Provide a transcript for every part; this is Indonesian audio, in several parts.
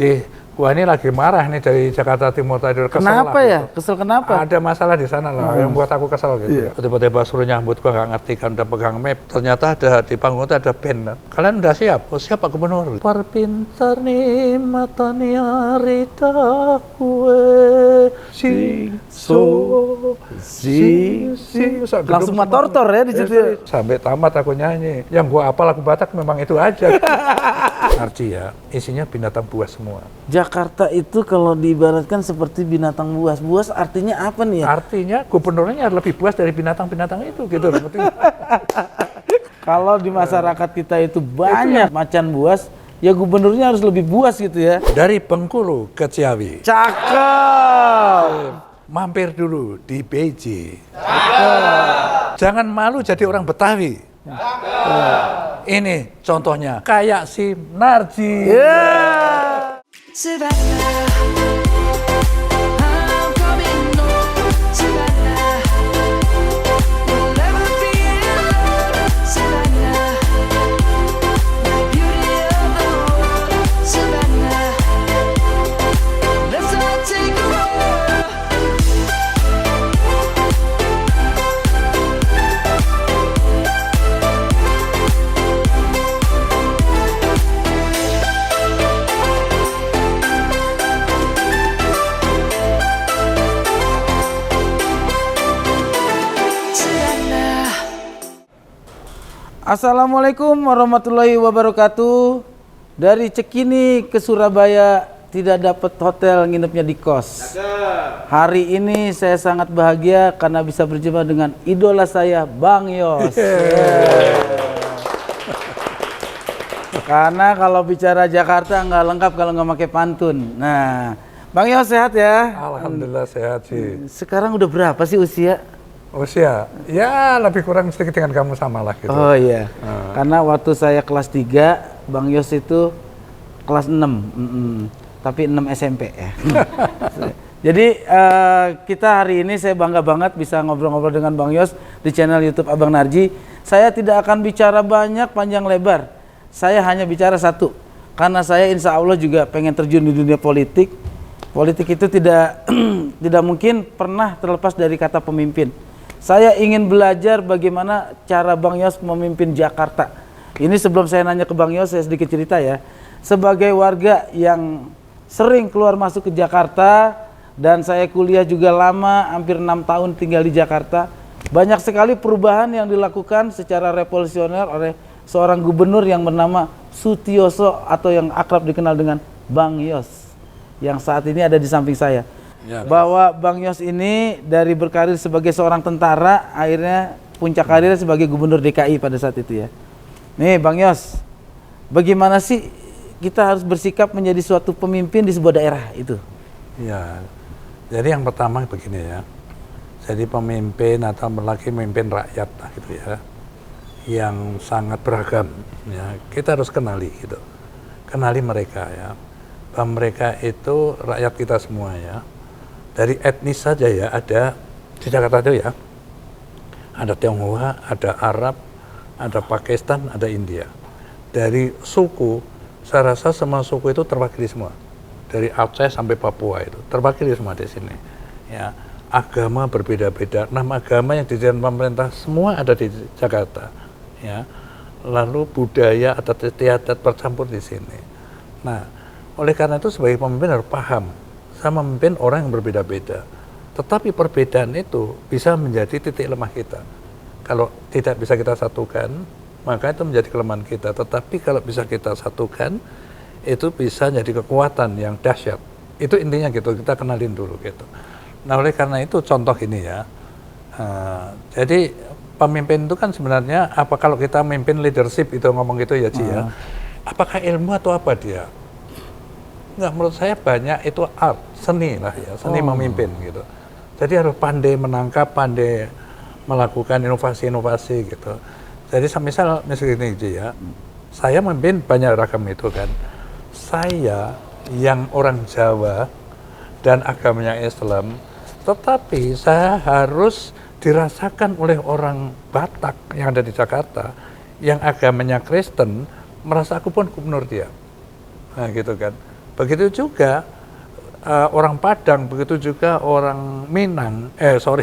Ji, gua ini lagi marah nih dari Jakarta Timur tadi. Kenapa ya? Gitu. Kesel kenapa? Ada masalah di sana lah yang buat aku kesel gitu. Tiba-tiba suruh nyambut, gua nggak ngerti kan, udah pegang map. Ternyata ada di panggung itu ada band. Kalian udah siap? Oh, siap Pak Gubernur. Perpintar nih mata niarita kue sing Langsung matortor ya di situ. Sampai tamat aku nyanyi. Yang gua apal lagu Batak memang itu aja. Narji ya, isinya binatang buas semua. Jakarta itu kalau diibaratkan seperti binatang buas. Buas artinya apa nih ya? Artinya gubernurnya lebih buas dari binatang-binatang itu gitu loh. Kalau di masyarakat kita itu banyak macan buas, ya gubernurnya harus lebih buas gitu ya. Dari Bengkulu ke Ciawi. Cakep. Mampir dulu di BJ. Jangan malu jadi orang Betawi. Ini contohnya kayak si Narji. Assalamualaikum warahmatullahi wabarakatuh. Dari Cikini ke Surabaya tidak dapat hotel, nginepnya di kos. Hari ini saya sangat bahagia karena bisa berjumpa dengan idola saya, Bang Yos. Karena kalau bicara Jakarta nggak lengkap kalau nggak pakai pantun. Nah, Bang Yos sehat ya? Alhamdulillah sehat sih. Sekarang udah berapa sih usia? Usia, ya lebih kurang sedikit dengan kamu sama lah gitu. Oh iya, karena waktu saya kelas 3, Bang Yos itu kelas 6, tapi 6 SMP ya. Jadi kita hari ini saya bangga banget bisa ngobrol-ngobrol dengan Bang Yos di channel YouTube Abang Narji. Saya tidak akan bicara banyak panjang lebar, saya hanya bicara satu. Karena saya insya Allah juga pengen terjun di dunia politik. Politik itu tidak mungkin pernah terlepas dari kata pemimpin. Saya ingin belajar bagaimana cara Bang Yos memimpin Jakarta. Ini sebelum saya nanya ke Bang Yos, saya sedikit cerita ya. Sebagai warga yang sering keluar masuk ke Jakarta, dan saya kuliah juga lama, hampir 6 tahun tinggal di Jakarta. Banyak sekali perubahan yang dilakukan secara revolusioner oleh seorang gubernur yang bernama Sutioso atau yang akrab dikenal dengan Bang Yos, yang saat ini ada di samping saya. Ya, bahwa Bang Yos ini dari berkarir sebagai seorang tentara, akhirnya puncak karirnya sebagai gubernur DKI pada saat itu ya. Nih Bang Yos, bagaimana sih kita harus bersikap menjadi suatu pemimpin di sebuah daerah itu? Ya, jadi yang pertama begini ya. Jadi pemimpin atau lagi memimpin rakyat lah gitu ya, yang sangat beragam ya. Kita harus kenali gitu, kenali mereka ya. Bahwa mereka itu rakyat kita semua ya. Dari etnis saja ya, ada di Jakarta itu ya, ada Tionghoa, ada Arab, ada Pakistan, ada India. Dari suku, saya rasa semua suku itu terwakili semua. Dari Aceh sampai Papua itu terwakili semua di sini. Ya, agama berbeda-beda, 6 agama yang didirikan pemerintah semua ada di Jakarta. Ya, lalu budaya adat istiadat bercampur di sini. Nah, oleh karena itu sebagai pemimpin harus paham. Saya memimpin orang yang berbeda-beda. Tetapi perbedaan itu bisa menjadi titik lemah kita. Kalau tidak bisa kita satukan, maka itu menjadi kelemahan kita. Tetapi kalau bisa kita satukan, itu bisa jadi kekuatan yang dahsyat. Itu intinya gitu, kita kenalin dulu gitu. Nah oleh karena itu contoh ini ya. Jadi pemimpin itu kan sebenarnya, apa kalau kita memimpin leadership itu ngomong gitu ya Ci ya. Apakah ilmu atau apa dia? Enggak, menurut saya banyak itu art, seni lah ya, seni memimpin gitu. Jadi harus pandai menangkap, pandai melakukan inovasi-inovasi gitu. Jadi misalnya ini ya, saya memimpin banyak ragam itu kan. Saya yang orang Jawa dan agamanya Islam, tetapi saya harus dirasakan oleh orang Batak yang ada di Jakarta, yang agamanya Kristen, merasa aku pun gubernur dia. Nah gitu kan. Begitu juga orang Padang, begitu juga orang Minang,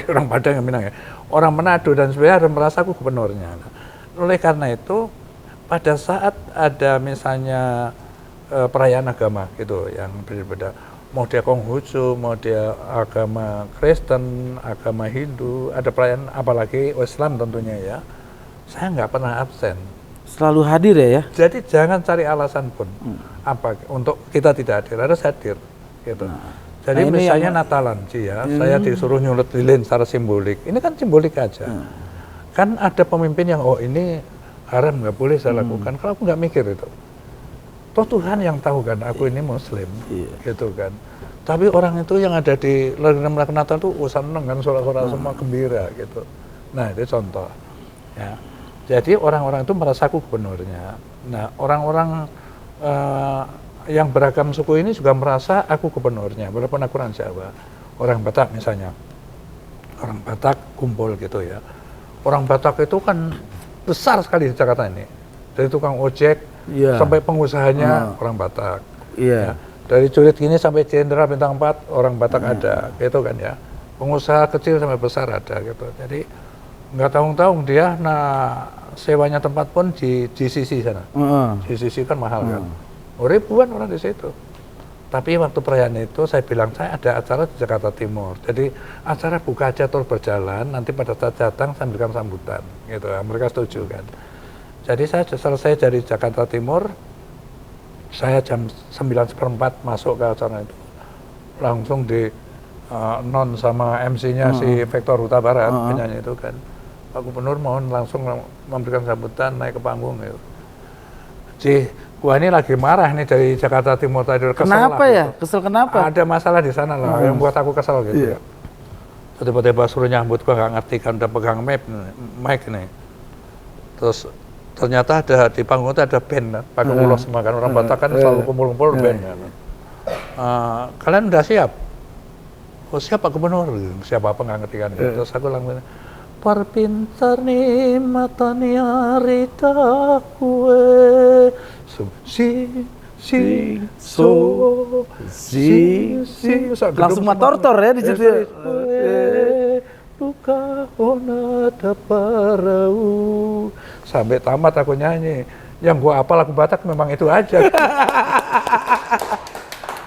orang Padang yang Minang ya, orang Manado dan sebagainya harus merasa aku gubernurnya. Nah, oleh karena itu, pada saat ada misalnya perayaan agama gitu yang berbeda, mau dia Konghucu, mau dia agama Kristen, agama Hindu, ada perayaan apalagi Islam tentunya ya, saya nggak pernah absen. Selalu hadir ya? Jadi jangan cari alasan pun apa untuk kita tidak hadir, harus hadir gitu. Jadi Nah, ini misalnya yang- Natalan sih ya, saya disuruh nyulut lilin secara simbolik. Ini kan simbolik aja. Kan ada pemimpin yang ini haram nggak boleh saya lakukan. Kalau aku nggak mikir itu. Toh Tuhan yang tahu kan, aku ini Muslim, gitu kan. Tapi orang itu yang ada di merayakan Natal tuh seneng kan, sorak-sorak semua gembira gitu. Nah itu contoh. Ya. Jadi orang-orang itu merasa aku gubernurnya. Nah orang-orang yang beragam suku ini juga merasa aku gubernurnya, walaupun aku orang Jawa. Orang Batak misalnya, orang Batak kumpul gitu ya. Orang Batak itu kan besar sekali di Jakarta ini. Dari tukang ojek sampai pengusahanya orang Batak. Ya. Dari curit gini sampai jenderal bintang 4 orang Batak ada, gitu kan ya. Pengusaha kecil sampai besar ada gitu. Jadi nggak tanggung-tanggung dia, sewanya tempat pun di GCC sana. GCC kan mahal kan. Ribuan orang di situ. Tapi waktu perayaan itu saya bilang saya ada acara di Jakarta Timur. Jadi acara buka aja terus berjalan. Nanti pada saat datang saya berikan sambutan. Gitu. Mereka setuju kan. Jadi saya selesai dari Jakarta Timur. Saya jam 9:04 masuk ke acara itu. Langsung di non sama MC-nya si Vektor Huta Barat penyanyi itu kan. Pak Gubernur mohon langsung memberikan sambutan naik ke panggung gitu. Wah ini lagi marah nih dari Jakarta Timur tadi. Kenapa ya? Gitu. Kesel kenapa? Ada masalah di sana lah yang buat aku kesel gitu ya. Tiba-tiba suruh nyambut, gua nggak ngerti kan udah pegang mic nih. Terus ternyata ada di panggung itu ada band, pakai ulos semua kan, orang Batak kan selalu kumpul-kumpul band kan. Kalian udah siap? Oh siap Pak Gubernur, siapa apa nggak ngerti kan. Terus aku langsung Parpintar ni matani arita kue langsung motor ya di situ. Luka onata parau sampai tamat aku nyanyi. Yang gua apal lagu Batak memang itu aja.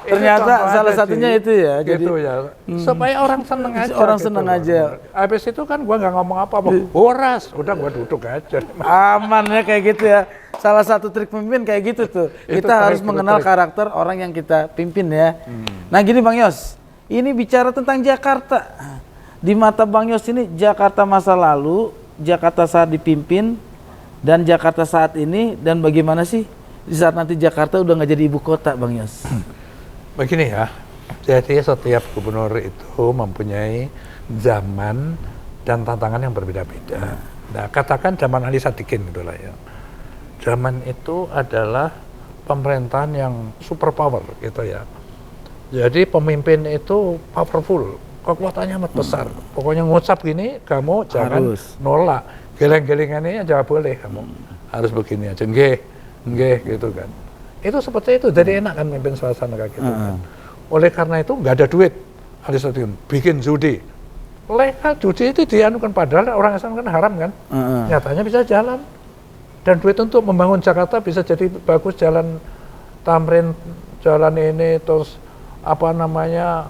Ternyata salah satunya itu ya. Gitu jadi ya. Supaya orang seneng aja. Orang gitu seneng loh. aja. Habis itu kan gua nggak ngomong apa-apa. Horas, udah gua duduk aja. Aman ya kayak gitu ya. Salah satu trik pemimpin kayak gitu tuh. Itu Kita harus trik. mengenal karakter orang yang kita pimpin ya. Nah gini Bang Yos, ini bicara tentang Jakarta. Di mata Bang Yos ini Jakarta masa lalu, Jakarta saat dipimpin, dan Jakarta saat ini, dan bagaimana sih di saat nanti Jakarta udah nggak jadi ibu kota Bang Yos? Begini ya, jadi setiap gubernur itu mempunyai zaman dan tantangan yang berbeda-beda. Nah, katakan zaman Ali Sadikin itulah ya. Zaman itu adalah pemerintahan yang super power gitu ya. Jadi pemimpin itu powerful, kekuatannya amat besar. Pokoknya ngucap gini, kamu jangan nolak. Geleng-gelengannya jangan boleh kamu. Harus begini aja, nggih gitu kan. Itu seperti itu, jadi enak kan memimpin suasana kayak gitu kan. Oleh karena itu nggak ada duit, Ali Sadikin bikin judi. Legal judi itu dianukan, padahal orang Islam kan haram kan. Nyatanya bisa jalan. Dan duit untuk membangun Jakarta bisa jadi bagus, jalan Tamrin, jalan ini, terus apa namanya,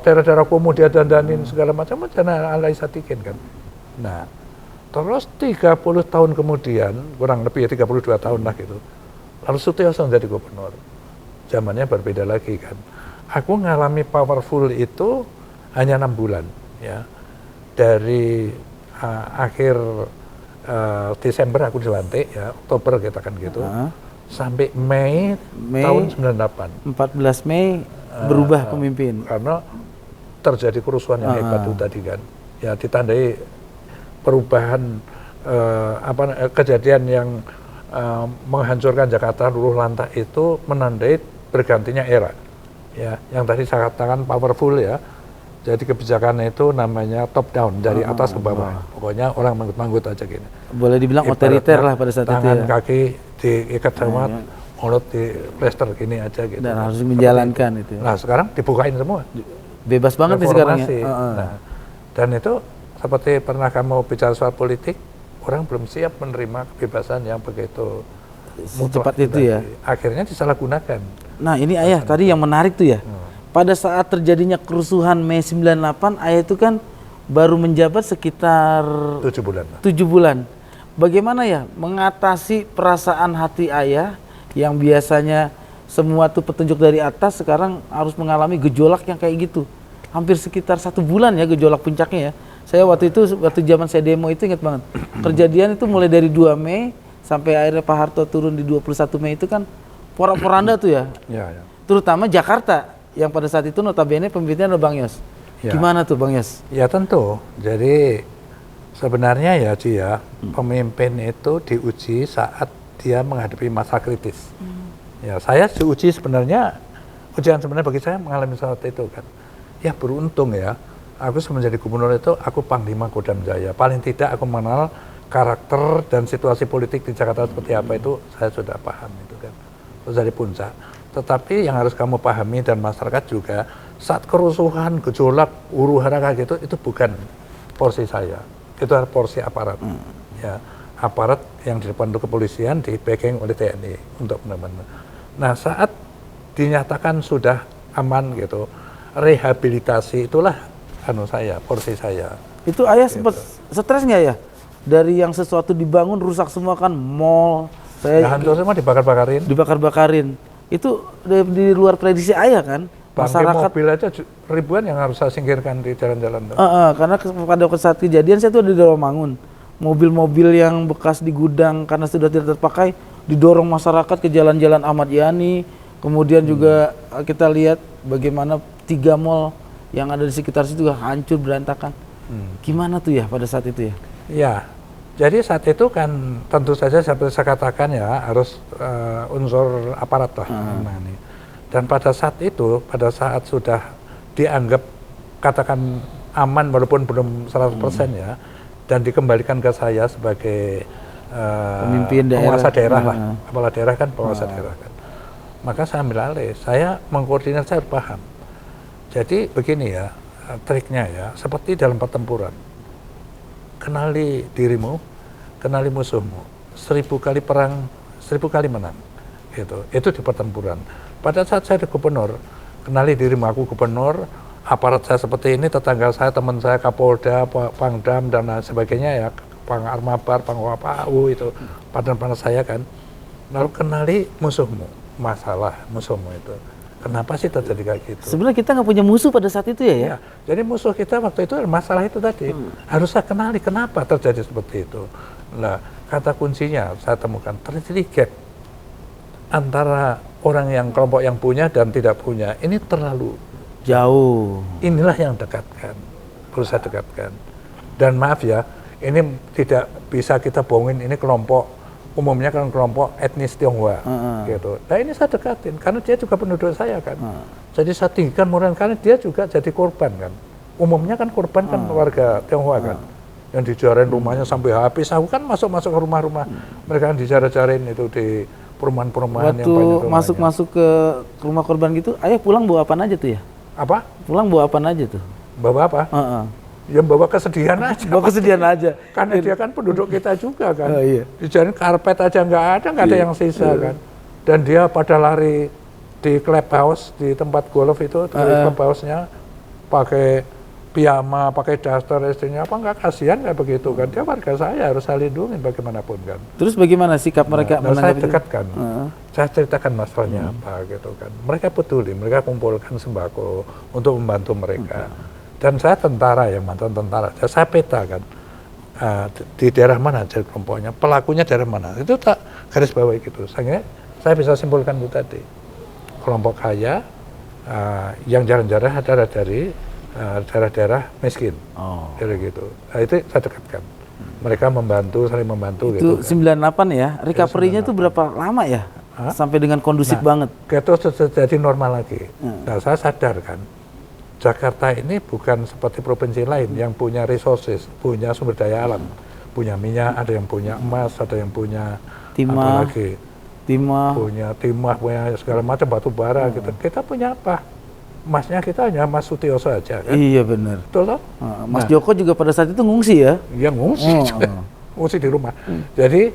daerah-daerah kumuh dia dandanin segala macam, jangan Ali Sadikin kan. Nah, terus 30 tahun kemudian, kurang lebih ya 32 tahun lah gitu, lalu Sutioso menjadi gubernur. Zamannya berbeda lagi kan. Aku ngalami powerful itu hanya 6 bulan ya. Dari akhir Desember aku dilantik ya, Oktober kita kan gitu. Sampai Mei tahun 98. 14 Mei berubah pemimpin. Karena terjadi kerusuhan yang hebat itu tadi kan. Ya ditandai perubahan kejadian yang menghancurkan Jakarta luluh lantak itu menandai bergantinya era. Ya, yang tadi saya katakan powerful ya. Jadi kebijakan itu namanya top down, dari atas ke bawah. Pokoknya orang manggut-manggut aja gini. Boleh dibilang otoriter lah pada saat itu. Tangan Ya. kaki diikat sama mulut di plester gini aja gitu. Dan harus menjalankan itu. Nah sekarang dibukain semua. Bebas banget nih sekarang ya. Reformasi. Nah, dan itu seperti pernah kamu bicara soal politik, orang belum siap menerima kebebasan yang begitu Secepat itu tadi. ya. Akhirnya disalahgunakan. Nah ini ayah tadi yang menarik tuh ya. Pada saat terjadinya kerusuhan Mei 98, ayah itu kan baru menjabat sekitar 7 bulan. 7 bulan. Bagaimana ya mengatasi perasaan hati ayah yang biasanya semua tuh petunjuk dari atas, sekarang harus mengalami gejolak yang kayak gitu. Hampir sekitar 1 bulan ya gejolak puncaknya ya. Saya waktu itu, waktu zaman saya demo itu ingat banget. Kejadian itu mulai dari 2 Mei sampai akhirnya Pak Harto turun di 21 Mei itu kan porak-poranda tuh ya. Ya. Terutama Jakarta yang pada saat itu notabene pemimpinnya adalah Bang Yos. Ya. Gimana tuh Bang Yos? Ya tentu. Jadi sebenarnya ya Ci ya, pemimpin itu diuji saat dia menghadapi masa kritis. Ya saya diuji sebenarnya, ujian sebenarnya bagi saya mengalami saat itu kan. Ya beruntung ya, aku menjadi gubernur itu aku Panglima Kodam Jaya. Paling tidak aku mengenal karakter dan situasi politik di Jakarta seperti apa itu saya sudah paham itu kan. Terus dari puncak. Tetapi yang harus kamu pahami dan masyarakat juga, saat kerusuhan, gejolak, huru-hara gitu, itu bukan porsi saya. Itu adalah porsi aparat. Ya, aparat yang di depan itu kepolisian, di backing oleh TNI untuk benar-benar. Nah, saat dinyatakan sudah aman gitu, rehabilitasi itulah porsi saya. Itu ayah sempat stres nggak ya? Dari yang sesuatu dibangun rusak semua kan, mall, Nah, hancur semua dibakar-bakarin. Dibakar-bakarin. Itu di luar prediksi ayah kan? Masyarakat mobil aja ribuan yang harus saya singkirkan di jalan-jalan. Karena pada saat kejadian saya tuh di Rawamangun. Mobil-mobil yang bekas di gudang karena sudah tidak terpakai didorong masyarakat ke jalan-jalan Ahmad Yani. Kemudian juga kita lihat bagaimana 3 mall yang ada di sekitar situ juga hancur berantakan. Gimana tuh ya pada saat itu ya? Ya, jadi saat itu kan tentu saja seperti saya katakan ya harus unsur aparat lah. Dan pada saat itu, pada saat sudah dianggap katakan aman walaupun belum 100% ya, dan dikembalikan ke saya sebagai pemimpin penguasa daerah lah, kepala daerah kan penguasa daerah kan. Maka saya ambil alih, saya mengkoordinasi, saya paham. Jadi begini ya, triknya ya, seperti dalam pertempuran. Kenali dirimu, kenali musuhmu. 1000 kali perang, 1000 kali menang. Gitu. Itu di pertempuran. Pada saat saya di gubernur, kenali dirimu, aku gubernur, aparat saya seperti ini, tetangga saya, teman saya, Kapolda, Pangdam, dan lain sebagainya ya, Pang Armabar, Pang Wapau, itu partner-partner saya kan. Lalu kenali musuhmu, masalah musuhmu itu. Kenapa sih terjadi kayak gitu? Sebenarnya kita nggak punya musuh pada saat itu ya? Jadi musuh kita waktu itu masalah itu tadi. Harus saya kenali kenapa terjadi seperti itu. Nah, kata kuncinya saya temukan terjadi gap antara orang yang kelompok yang punya dan tidak punya. Ini terlalu jauh. Inilah yang dekatkan, perlu saya dekatkan. Dan maaf ya, ini tidak bisa kita bohongin, ini kelompok umumnya kan kelompok etnis Tionghoa gitu. Nah ini saya dekatin karena dia juga penduduk saya kan. Jadi saya tinggikan moral karena dia juga jadi korban kan. Umumnya kan korban kan warga Tionghoa kan. Yang dijarin rumahnya sampai habis. Aku kan masuk-masuk ke rumah-rumah. Mereka kan dijarah-jarahin itu di perumahan-perumahan yang banyak rumahnya. Waktu masuk-masuk ke rumah korban gitu, ayah pulang bawa apa aja tuh ya? Apa? Pulang bawa apa aja tuh? Bawa apa? Ya bawa kesedihan aja. Bawa kesedihan aja. Karena dia kan penduduk kita juga kan. Iya. Dijarin karpet aja nggak ada yang sisa kan. Dan dia pada lari di clubhouse, di tempat golf itu, di clubhouse-nya pakai piyama, pakai daster istrinya, apa nggak kasihan nggak begitu kan? Dia warga saya, harus saya lindungi bagaimanapun kan. Terus bagaimana sikap mereka saya dekatkan, saya ceritakan masalahnya apa gitu kan. Mereka peduli, mereka kumpulkan sembako untuk membantu mereka. Dan saya tentara, yang mantan tentara, saya peta kan, di daerah mana jadi kelompoknya, pelakunya daerah mana, itu tak garis bawahi gitu. Saya bisa simpulkan itu tadi, kelompok kaya, yang jarang-jarang adalah dari daerah-daerah miskin, gitu. Nah, itu saya dekatkan. Mereka membantu, saling membantu itu gitu. 98 ya, recovery-nya itu berapa lama ya? Sampai dengan kondusif banget. Itu jadi normal lagi. Nah, saya sadar kan, Jakarta ini bukan seperti provinsi lain yang punya resources, punya sumber daya alam, punya minyak, ada yang punya emas, ada yang punya timah. apa lagi, punya timah, punya segala macam batu bara gitu. Kita punya apa? Emasnya kita hanya Mas Sutioso aja kan. Iya benar. Betul toh? Mas Joko juga pada saat itu ngungsi ya? Iya ngungsi juga. Ngungsi di rumah. Jadi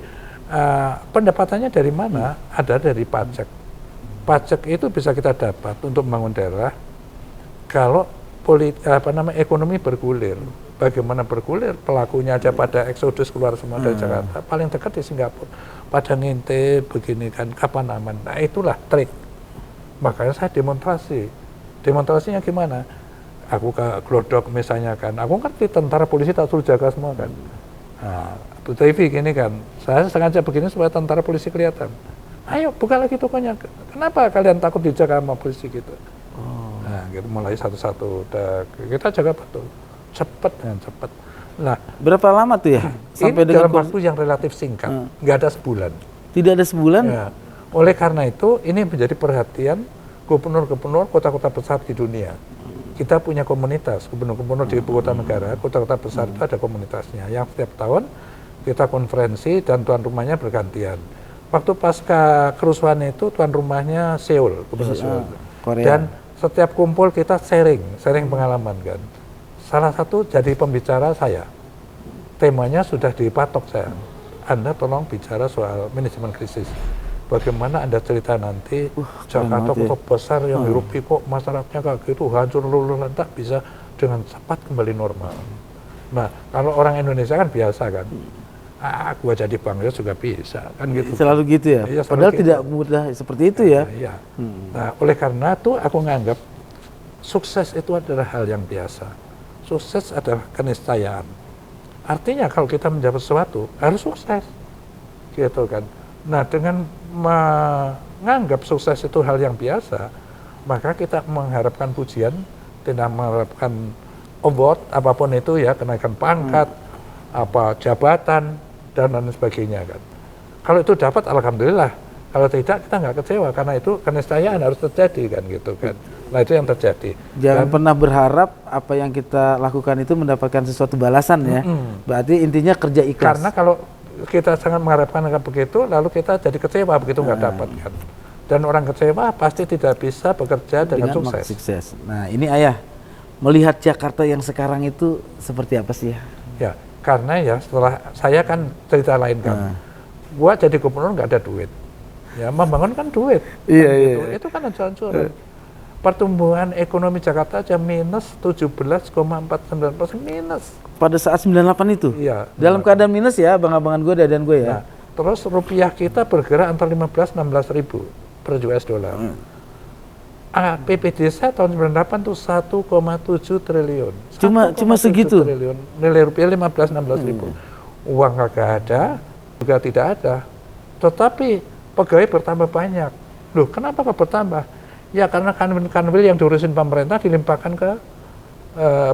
pendapatannya dari mana? Ada dari pajak. Pajak itu bisa kita dapat untuk membangun daerah kalau ekonomi bergulir. Bagaimana bergulir? Pelakunya aja pada eksodus keluar semua dari Jakarta. Paling dekat di Singapura. Pada ngintip begini kan, kapan aman? Nah itulah trik. Makanya saya demonstrasi. Demonstrasinya gimana? Aku ke Glodok misalnya kan. Aku ngerti tentara polisi tak suruh jaga semua kan. Nah, Bu TV gini kan. Saya sengaja begini supaya tentara polisi kelihatan. Ayo buka lagi tokonya. Kenapa kalian takut dijaga sama polisi gitu? Nah, gitu mulai satu-satu. Kita jaga betul. Cepat dengan cepat. Nah, berapa lama tuh ya? Sampai ini dalam waktu yang relatif singkat, nggak ada sebulan. Tidak ada sebulan? Ya. Oleh karena itu, ini menjadi perhatian gubernur-gubernur kota-kota besar di dunia. Kita punya komunitas, gubernur-gubernur di ibu kota negara, kota-kota besar itu ada komunitasnya. Yang setiap tahun kita konferensi dan tuan rumahnya bergantian. Waktu pasca kerusuhan itu tuan rumahnya Seoul, gubernur Seoul. Korea. Dan setiap kumpul kita sharing pengalaman kan. Salah satu jadi pembicara saya. Temanya sudah dipatok saya. Anda tolong bicara soal manajemen krisis. Bagaimana Anda cerita nanti Jakarta kota besar yang hirup pikuk masyarakatnya kayak gitu hancur luluh lantak bisa dengan cepat kembali normal. Nah kalau orang Indonesia kan biasa kan. Gua jadi bangga juga bisa kan gitu. Selalu gitu ya. Iya, padahal gitu. tidak mudah seperti itu ya. Iya. Nah oleh karena itu aku nganggap sukses itu adalah hal yang biasa. Sukses adalah keniscayaan. Artinya kalau kita menjabat sesuatu harus sukses, gitu kan. Nah dengan menganggap sukses itu hal yang biasa, maka kita mengharapkan pujian, tidak mengharapkan award apapun itu ya, kenaikan pangkat, jabatan dan lain sebagainya kan. Kalau itu dapat alhamdulillah, kalau tidak kita nggak kecewa karena itu keniscayaan harus terjadi kan gitu kan. Nah itu yang terjadi. Jangan pernah berharap apa yang kita lakukan itu mendapatkan sesuatu balasan ya. Berarti intinya kerja ikhlas. Karena kalau kita sangat mengharapkan begitu, lalu kita jadi kecewa begitu nggak dapat kan. Dan orang kecewa pasti tidak bisa bekerja dengan sukses. Nah ini Ayah, melihat Jakarta yang sekarang itu seperti apa sih ya? Ya, karena ya setelah saya kan cerita lain kan. Gua jadi gubernur nggak ada duit. Ya membangun kan duit. Iya, kan iya. gitu. Itu kan hancur-hancuran. Pertumbuhan ekonomi Jakarta aja minus 17,49% minus. Pada saat 98 itu? Iya. Dalam keadaan minus ya, abang-abangan gue dan gue ya. Nah, terus rupiah kita bergerak antara 15-16 ribu per US dollar. PPD saya tahun 98 tuh 1,7 triliun. Cuma segitu? Triliun. Nilai rupiah 15-16 ribu. Uang nggak ada, juga tidak ada. Tetapi pegawai bertambah banyak. Loh, kenapa kok bertambah? Ya karena kanwil yang diurusin pemerintah dilimpahkan ke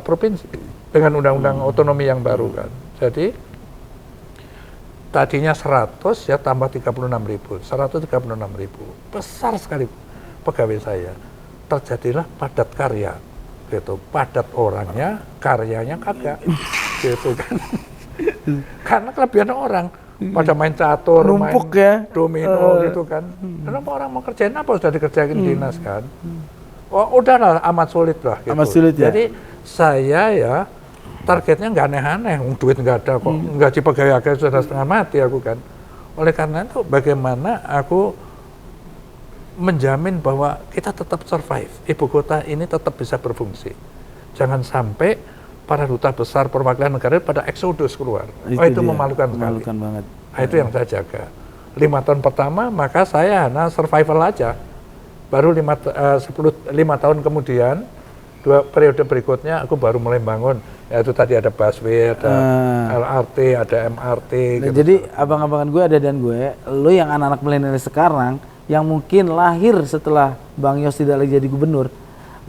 provinsi dengan undang-undang otonomi yang baru kan. Jadi tadinya 100 ya tambah 36 ribu, 136 ribu. Besar sekali pegawai saya. Terjadilah padat karya, gitu. Padat orangnya, karyanya kagak, gitu kan. Karena kelebihan orang. Pada main catur, numpuk main ya, domino gitu kan. Kenapa orang mau kerjain apa sudah dikerjain dinas kan? Oh udahlah amat sulit lah. Gitu. Amat sulit ya. Jadi saya ya targetnya nggak aneh-aneh, duit nggak ada kok, gaji pegawai aja sudah setengah mati aku kan. Oleh karena itu bagaimana aku menjamin bahwa kita tetap survive, ibu kota ini tetap bisa berfungsi. Jangan sampai para duta besar perwakilan negara pada eksodus keluar. Itu memalukan sekali. Banget. Nah, itu yang saya jaga. 5 tahun pertama maka saya hanya survival aja. Baru 5 tahun kemudian, 2 periode berikutnya aku baru mulai bangun. Yaitu tadi ada busway, ada LRT, ada MRT. Nah, gitu. Jadi abang-abangan gue ada dan gue, lo yang anak-anak milenial sekarang, yang mungkin lahir setelah Bang Yos tidak lagi jadi gubernur,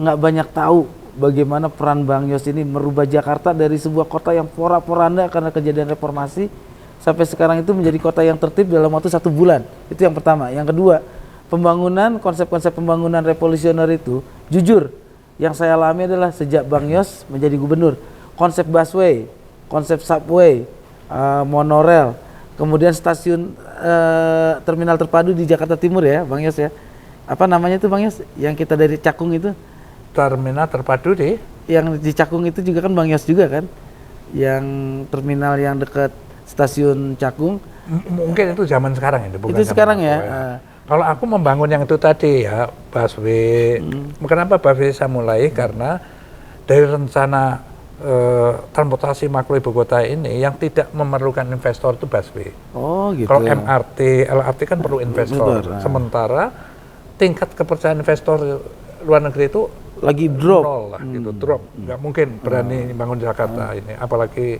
nggak banyak tahu bagaimana peran Bang Yos ini merubah Jakarta dari sebuah kota yang porak-poranda karena kejadian reformasi sampai sekarang itu menjadi kota yang tertib dalam waktu 1 bulan. Itu yang pertama. Yang kedua, pembangunan, konsep-konsep pembangunan revolusioner itu jujur yang saya alami adalah sejak Bang Yos menjadi gubernur. Konsep busway, konsep subway, monorail, kemudian stasiun terminal terpadu di Jakarta Timur ya, Bang Yos ya. Apa namanya tuh Bang Yos? Yang kita dari Cakung itu? Terminal terpadu di Yang di Cakung itu juga kan Bang Yos juga kan? Yang terminal yang dekat stasiun Cakung. Mungkin itu zaman sekarang itu, bukan Itu sekarang zaman ya. aku, Kalau aku membangun yang itu tadi ya, busway. Kenapa busway saya mulai? Karena dari rencana transportasi makro ibu kota ini yang tidak memerlukan investor itu busway. Oh gitu. Kalau MRT, LRT kan perlu investor. Betul. Sementara tingkat kepercayaan investor luar negeri itu Lagi drop. nol lah, gitu, drop. Nggak mungkin berani bangun di Jakarta ini, apalagi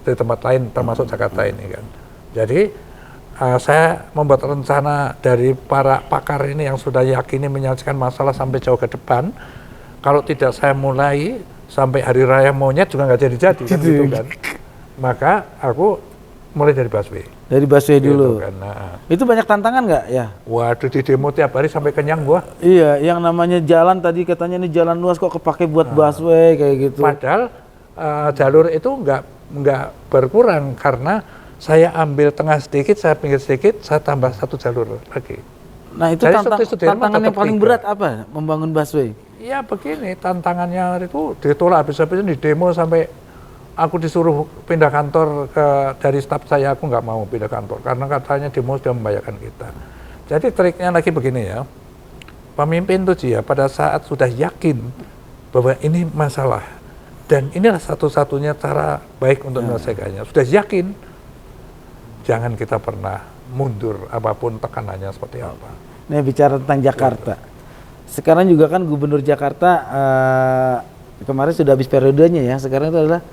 di tempat lain termasuk Jakarta ini kan. Jadi saya membuat rencana dari para pakar ini yang sudah yakini menyelesaikan masalah sampai jauh ke depan. Kalau tidak saya mulai sampai hari raya monyet juga nggak jadi-jadi kan gitu kan. Maka aku mulai dari busway. Dari busway dulu. Gitu kan. Nah, Itu banyak tantangan nggak ya? waduh, di demo tiap hari sampai kenyang gua. Iya, yang namanya jalan tadi katanya ini jalan luas kok kepake buat busway kayak gitu. Padahal jalur itu nggak berkurang karena saya ambil tengah sedikit, saya pinggir sedikit, saya tambah satu jalur lagi. Nah itu Jadi seperti Sudirman tantangan yang tetap paling 3. berat apa? Membangun busway. Ya begini, tantangannya itu ditolak habis-habisan di demo sampai aku disuruh pindah kantor dari staf saya, aku nggak mau pindah kantor karena katanya demo sudah membahayakan kita. Jadi triknya lagi begini ya, pemimpin tuh ya pada saat sudah yakin bahwa ini masalah dan inilah satu-satunya cara baik untuk menyelesaikannya, sudah yakin, jangan kita pernah mundur apapun tekanannya seperti apa. Nih bicara tentang Jakarta. Sekarang juga kan Gubernur Jakarta kemarin sudah habis periodenya ya. Sekarang itu adalah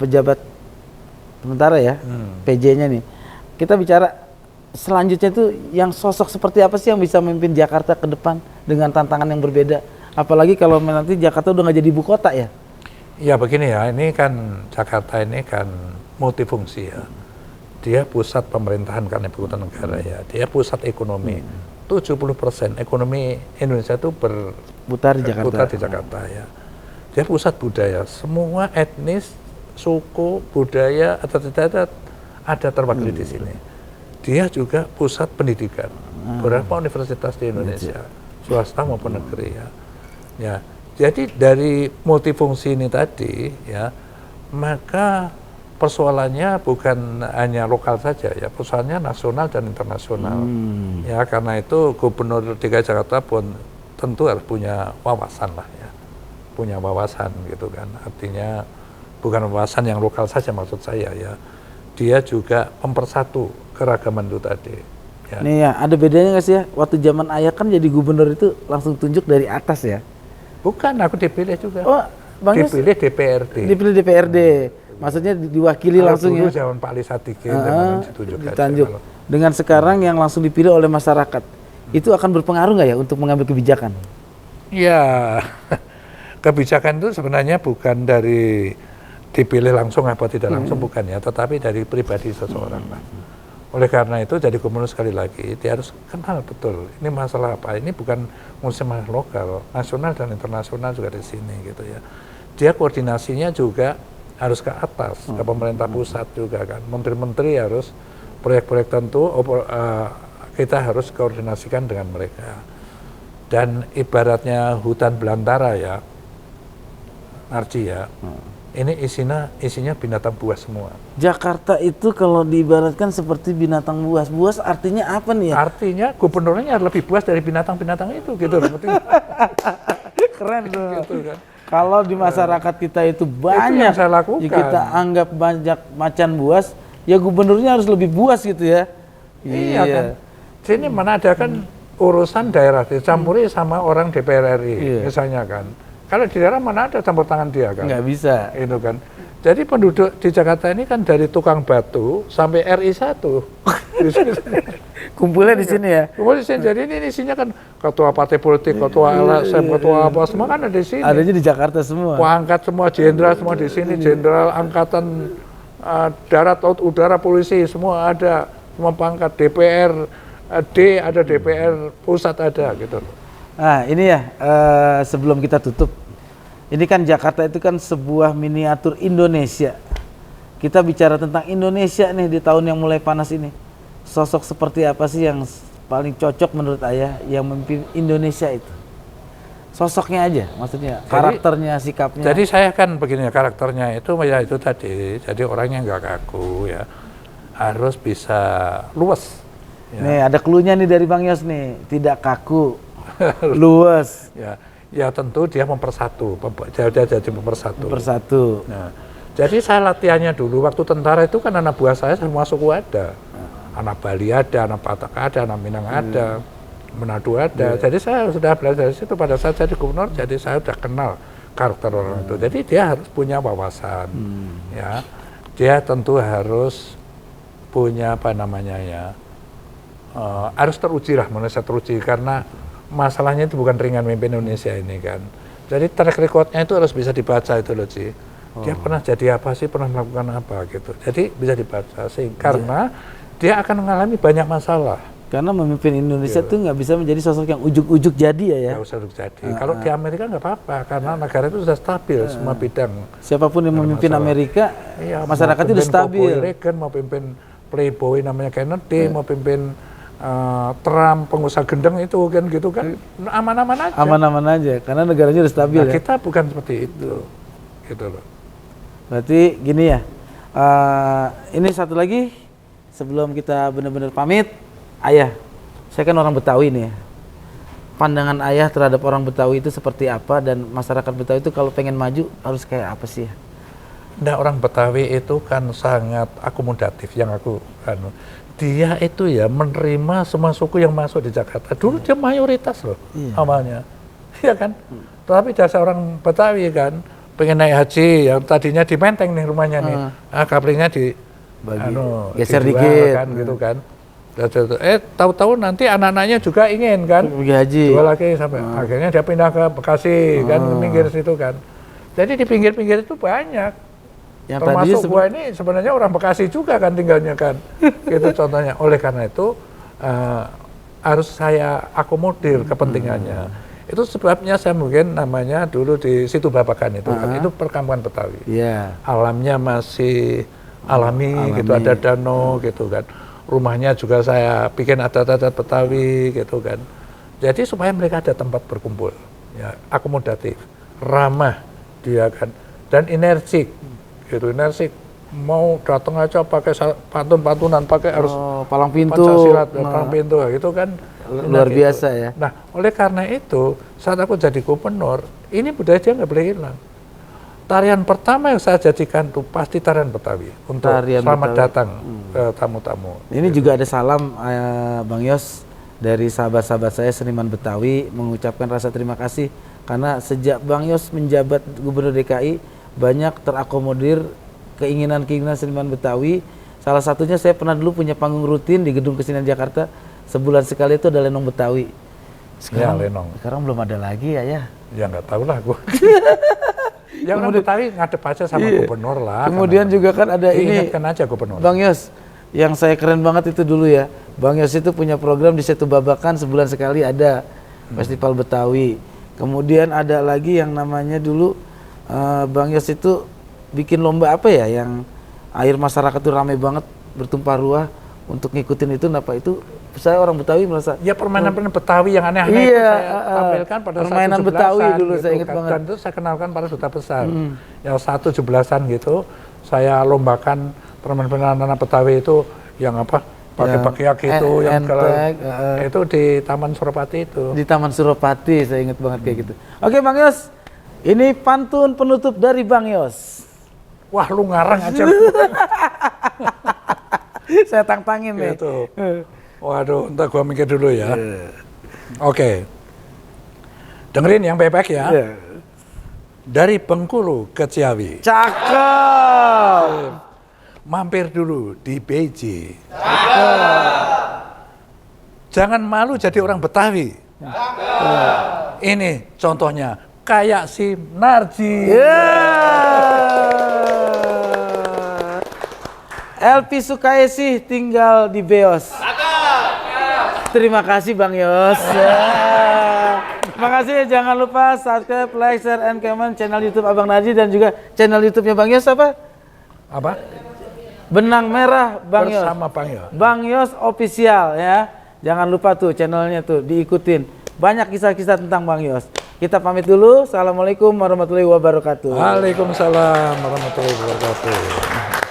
pejabat sementara ya, PJ-nya nih. Kita bicara selanjutnya itu yang sosok seperti apa sih yang bisa memimpin Jakarta ke depan dengan tantangan yang berbeda. Apalagi kalau nanti Jakarta udah nggak jadi ibu kota ya. Ya begini ya, ini kan Jakarta ini kan multifungsi ya. Dia pusat pemerintahan karena ibu kota negara ya. Dia pusat ekonomi. 70% ekonomi Indonesia itu Putar di Jakarta. berputar di Jakarta ya. Dia pusat budaya. Semua etnis, suku, budaya atau tidak ada terwakili di sini. Dia juga pusat pendidikan. Beberapa universitas di Indonesia, swasta maupun negeri ya. Ya, jadi dari multifungsi ini tadi ya, maka persoalannya bukan hanya lokal saja ya, persoalannya nasional dan internasional. Ya, karena itu Gubernur DKI Jakarta pun tentu harus punya wawasan lah ya, punya wawasan gitu kan. Artinya bukan wawasan yang lokal saja maksud saya ya, dia juga mempersatu keragaman itu tadi. Ya. Nih ya, ada bedanya nggak sih ya? Waktu zaman ayah kan jadi gubernur itu langsung tunjuk dari atas ya? Bukan, aku dipilih juga. Oh, Bang Yos dipilih DPRD. dipilih DPRD. Maksudnya diwakili Kalau langsung dulu ya? zaman Pak Ali Sadikin ditunjuk aja. Ditunjuk. Kalau- Dengan sekarang yang langsung dipilih oleh masyarakat, itu akan berpengaruh nggak ya untuk mengambil kebijakan? Ya, kebijakan itu sebenarnya bukan dari dipilih langsung apa tidak langsung, bukan ya, tetapi dari pribadi seseorang lah. Oleh karena itu jadi gubernur sekali lagi dia harus kenal betul ini masalah apa. Ini bukan masalah lokal, nasional dan internasional juga di sini gitu ya. Dia koordinasinya juga harus ke atas, ke pemerintah pusat juga kan. Menteri-menteri harus proyek-proyek tentu kita harus koordinasikan dengan mereka. Dan ibaratnya hutan belantara ya, Narji ya. Ini isinya binatang buas semua. Jakarta itu kalau diibaratkan seperti binatang buas. Buas artinya apa nih ya? Artinya gubernurnya harus lebih buas dari binatang-binatang itu gitu. Keren tuh. Gitu kan. Kalau di masyarakat kita itu banyak yang saya lakukan. ya kita anggap banyak macan buas, ya gubernurnya harus lebih buas gitu ya. Iya kan. Sini mana ada kan urusan daerah dicampuri sama orang DPR RI misalnya kan. Kalau di daerah mana ada campur tangan dia kan? Nggak bisa. Itu kan. Jadi penduduk di Jakarta ini kan dari tukang batu sampai RI 1. Kumpulnya di sini ya. Kemudian jadi ini isinya kan ketua partai politik, ketua LSM, ketua apa semua kan ada di sini. Adanya di Jakarta semua. Pangkat semua jenderal semua di sini, jenderal angkatan darat, laut, udara, polisi semua ada, semua pangkat DPR D ada, DPR pusat ada gitu. Nah ini ya sebelum kita tutup, ini kan Jakarta itu kan sebuah miniatur Indonesia kita bicara tentang Indonesia nih di tahun yang mulai panas ini. Sosok seperti apa sih yang paling cocok menurut Ayah yang memimpin Indonesia itu? Sosoknya aja, maksudnya karakternya, sikapnya. Jadi saya kan begini, karakternya itu ya itu tadi, jadi orangnya nggak kaku ya, harus bisa luas. Ya. Nih ada cluenya nih dari Bang Yos nih, tidak kaku, luas. Ya tentu dia mempersatu, dia jadi mempersatu. Mempersatu. Nah, jadi saya latihannya dulu waktu tentara itu kan anak buah saya semua suku ada, anak Bali ada, anak Batak ada, anak Minang ada. Manado ada, jadi saya sudah belajar dari situ pada saat jadi gubernur, jadi saya sudah kenal karakter orang itu. Jadi dia harus punya wawasan, ya. Dia tentu harus punya apa namanya ya, harus teruji lah, menurut saya teruji karena masalahnya itu bukan ringan memimpin Indonesia ini kan. Jadi track recordnya itu harus bisa dibaca itu loh Ci. Dia pernah jadi apa sih, pernah melakukan apa gitu. Jadi bisa dibaca sih, karena dia akan mengalami banyak masalah. Karena memimpin Indonesia tuh nggak bisa menjadi sosok yang ujuk-ujuk jadi ya. Nggak usah ujuk jadi. Kalau di Amerika nggak apa-apa, karena negara itu sudah stabil semua bidang. Siapapun yang memimpin Amerika, masyarakatnya sudah stabil. Mau Reagan, mau pimpin Playboy namanya Kennedy, mau pimpin Trump, pengusaha gendeng itu kan gitu kan, aman-aman aja. Aman-aman aja, karena negaranya sudah stabil. Nah, kita bukan seperti itu, gitu loh. Berarti gini ya, ini satu lagi sebelum kita benar-benar pamit. Ayah, saya kan orang Betawi nih ya. Pandangan Ayah terhadap orang Betawi itu seperti apa dan masyarakat Betawi itu kalau pengen maju harus kayak apa sih ya? Nah, orang Betawi itu kan sangat akomodatif yang aku dia itu ya menerima semua suku yang masuk di Jakarta. Dulu dia mayoritas loh awalnya. Iya kan? Tapi jasa orang Betawi kan pengen naik haji yang tadinya di Menteng nih rumahnya nih. Kaplingnya di geser dijual, dikit kan gitu kan. Tahu-tahu nanti anak-anaknya juga ingin kan pergi haji. Jual lagi sampai akhirnya dia pindah ke Bekasi kan, ke pinggir situ kan. Jadi di pinggir-pinggir itu banyak. Yang termasuk gua ini sebenarnya orang Bekasi juga kan tinggalnya kan. Gitu contohnya. Oleh karena itu harus saya akomodir kepentingannya. Itu sebabnya saya mungkin namanya dulu di Situ Babakan itu kan, itu perkampungan Betawi. Alamnya masih alami gitu, ada danau gitu kan. Rumahnya juga saya bikin adat-adat Betawi gitu kan. Jadi supaya mereka ada tempat berkumpul, ya, akomodatif, ramah dia kan, dan energik, gitu, energik. Mau datang aja pakai pantun-pantunan, pakai harus palang pintu, Pancasila, palang pintu, gitu kan. Luar biasa ya. Nah, oleh karena itu saat aku jadi gubernur, ini budaya dia nggak boleh hilang. Tarian pertama yang saya jadikan tuh pasti tarian Betawi untuk selamat datang ke tamu-tamu. Ini juga ada salam Bang Yos dari sahabat-sahabat saya seniman Betawi mengucapkan rasa terima kasih karena sejak Bang Yos menjabat Gubernur DKI banyak terakomodir keinginan-keinginan seniman Betawi. Salah satunya saya pernah dulu punya panggung rutin di Gedung Kesenian Jakarta, sebulan sekali itu ada lenong Betawi. Sekarang belum ada lagi ya. Ya nggak tahu lah gue. Ya orang Betawi ngadep aja sama gubernur lah. Kemudian juga kan ada ini. Ingatkan aja gubernur. Bang Yos, yang saya keren banget itu dulu ya. Bang Yos itu punya program di Situ Babakan sebulan sekali ada Festival Betawi. Kemudian ada lagi yang namanya dulu Bang Yos itu bikin lomba apa ya yang air masyarakat tuh rame banget bertumpah ruah untuk ngikutin itu. Apa itu? Saya orang Betawi merasa ya permainan Betawi yang aneh-aneh itu saya tampilkan pada permainan saat Betawi dulu gitu, saya ingat banget. Dan itu saya kenalkan pada duta besar. Yang 17-an gitu saya lombakan permainan anak Betawi itu yang apa pakai pakiak itu yang itu di Taman Suropati itu. Di Taman Suropati saya ingat banget kayak gitu. Oke Bang Yos, ini pantun penutup dari Bang Yos. Wah lu ngarang aja. Saya tantangin nih. Gitu. Waduh, entar gua mikir dulu ya. Oke. Dengerin yang baik-baik ya. Dari Bengkulu ke Ciawi. Cakep. Mampir dulu di BJ. Jangan malu jadi orang Betawi. Ini contohnya kayak si Narji. Elvi Sukaesih tinggal di Beos. Terima kasih Bang Yos. Terima kasih, jangan lupa subscribe, like, share, and comment channel YouTube Abang Narji dan juga channel YouTube-nya Bang Yos apa? Apa? Benang Merah Bang Yos. Bersama Bang Yos. Bang Yos official ya. Jangan lupa tuh channelnya tuh diikutin. Banyak kisah-kisah tentang Bang Yos. Kita pamit dulu. Assalamualaikum warahmatullahi wabarakatuh. Waalaikumsalam warahmatullahi wabarakatuh.